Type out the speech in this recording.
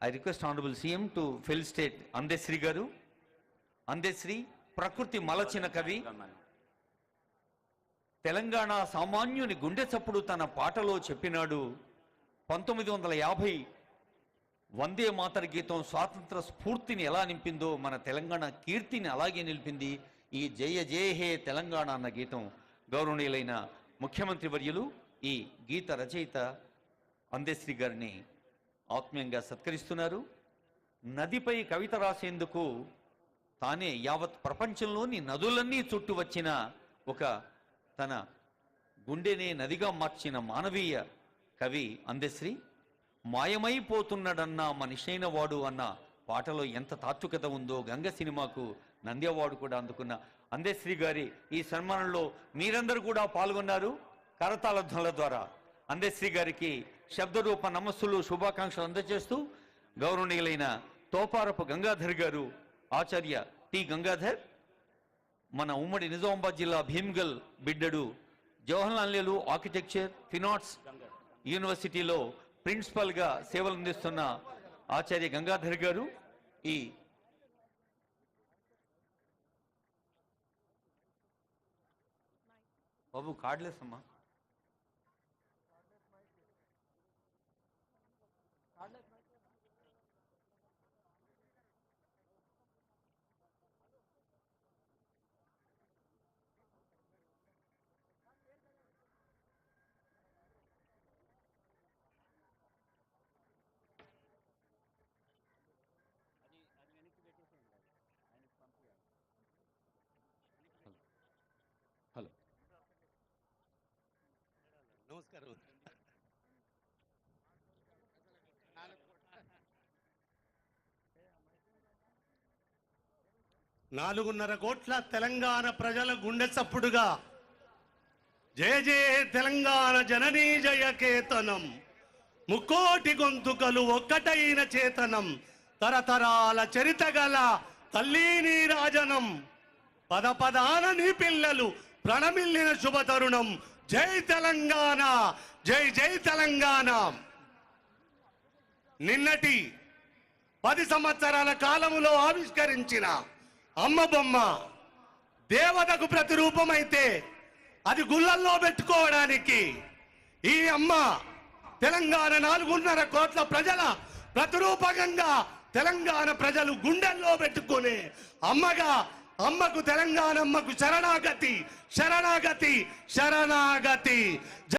I request Honorable CM to felicitate Andesri Garu. Andesri, ప్రకృతి మలచిన కవి, తెలంగాణ సామాన్యుని గుండె చప్పుడు తన పాటలో చెప్పినాడు. 1950 వందే మాతర గీతం స్వాతంత్ర స్ఫూర్తిని ఎలా నింపిందో మన తెలంగాణ కీర్తిని అలాగే నిలిపింది ఈ జయ జయ హే తెలంగాణ అన్న గీతం. గౌరవనీయులైన ముఖ్యమంత్రి వర్యులు ఈ గీత రచయిత అందశ్రీ గారిని ఆత్మీయంగా సత్కరిస్తున్నారు. నదిపై కవిత రాసేందుకు తానే యావత్ ప్రపంచంలోని నదులన్నీ చుట్టూ వచ్చిన ఒక తన గుండెనే నదిగా మార్చిన మానవీయ కవి అందశ్రీ. మాయమైపోతున్నాడన్నా మనిషైన వాడు అన్న పాటలో ఎంత తాత్వికత ఉందో గంగ సినిమాకు నంది అవార్డు కూడా అందుకున్న అందశ్రీ గారి ఈ సన్మానంలో మీరందరూ కూడా పాల్గొన్నారు. కరతాళ ధ్వనుల ద్వారా అందశ్రీ గారికి శబ్దరూప నమస్సులు శుభాకాంక్షలు అందజేస్తూ గౌరవనీయులైన తోపారపు గంగాధర్ గారు, ఆచార్య టి గంగాధర్, మన ఉమ్మడి నిజామాబాద్ జిల్లా భీమ్గల్ బిడ్డడు, జవహర్లాల్ నెహ్రూ ఆర్కిటెక్చర్ ఫిన్ ఆర్ట్స్ యూనివర్సిటీలో ప్రిన్సిపల్గా సేవలు అందిస్తున్న ఆచార్య గంగాధర్ గారు, ఈ బాబు కార్డ్లెస్ అమ్మా, హలో నమస్కారం. 4.5 కోట్ల తెలంగాణ ప్రజల గుండె చప్పుడుగా జయ జయ తెలంగాణ జననీ జయ కేతనం, ముక్కోటి గొంతుకలు ఒక్కటైన చేతనం, తరతరాల చరిత గల తల్లి నీ రాజనం, పద పదాన నీ పిల్లలు ప్రణమిల్లిన శుభతరుణం. జై తెలంగాణ, జై జై తెలంగాణ. నిన్నటి 10 సంవత్సరాల కాలములో ఆవిష్కరించిన అమ్మ బొమ్మ దేవతకు ప్రతిరూపమైతే అది గుళ్ళల్లో పెట్టుకోవడానికి ఈ అమ్మ తెలంగాణ 4.5 కోట్ల ప్రజల ప్రతిరూపకంగా తెలంగాణ ప్రజలు గుండెల్లో పెట్టుకునే అమ్మగా, అమ్మకు తెలంగాణ అమ్మకు శరణాగతి శరణాగతి శరణాగతి.